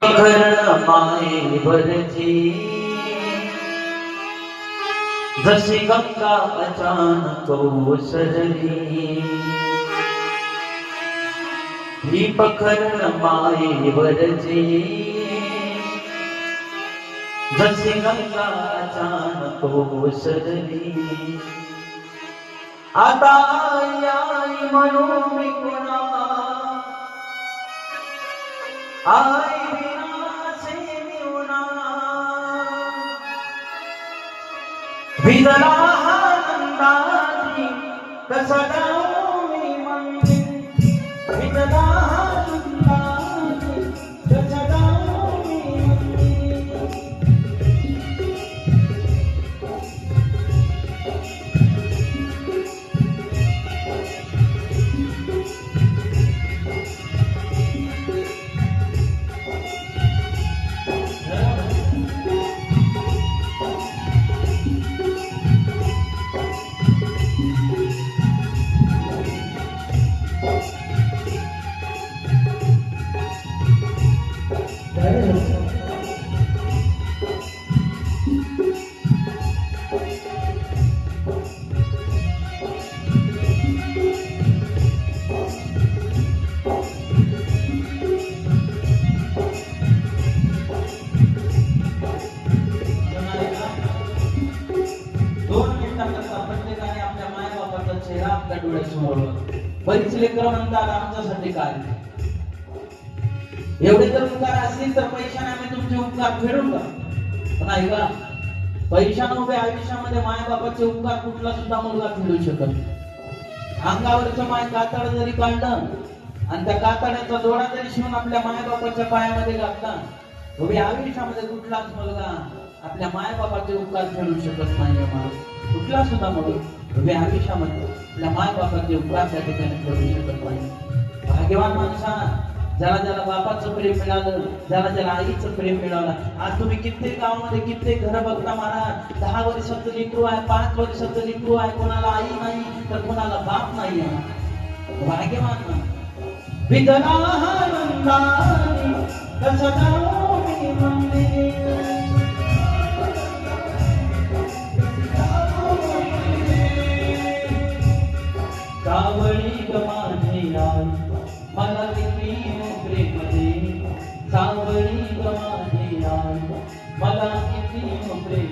खरं मायेवरची जशी गंगा अचानक ओसरली, ही पखर मायेवरची जशी गंगा अचानक ओसरली. आता आई म्हणून मी कोणा आई विनाशे निवना विदला नंदाची कसा जाऊ मी मंदिर, विदला नंदाची कसा जाऊ मी मंदिर. बरीच लेकरं म्हणतात आमच्यासाठी काय, एवढे जर उपकार असतील तर पैशाने आम्ही तुमचे उपकार फेडू का? पण ऐका, पैशाने उभे आयुष्यामध्ये मायबापाचे उपकार कुठला सुद्धा मुलगा फेडू शकत. अंगावरचं माय कातड जरी काढलं आणि त्या कातड्याचा जोडा जरी शिवून आपल्या मायबापाच्या पायामध्ये घातला, उभे आयुष्यामध्ये कुठलाच मुलगा आपल्या मायबापाचे उपकार फेडू शकत नाही. कुठला सुद्धा मुलगा उभे आयुष्यामध्ये आपल्या मायबापाचे उपकार त्या ठिकाणी फेडू शकत नाही. भाग्यवान माणसा, ज्याला ज्याला बापाचं प्रेम मिळालं, ज्याला ज्याला आईचं प्रेम मिळालं. आज तुम्ही कित्येक गावामध्ये कित्येक घर बघता महाराज, 10 वर्षाचं लेकरू आहे, 5 वर्षाचं लेकरू आहे, कोणाला आई नाही तर कोणाला बाप नाही आहे. भाग्यवान विदला नंदानी कसा जाऊ मी मंदिर, सावळी ग माझी आई मला किती प्रेम दे, सावळी ग माझी आई मला किती प्रेम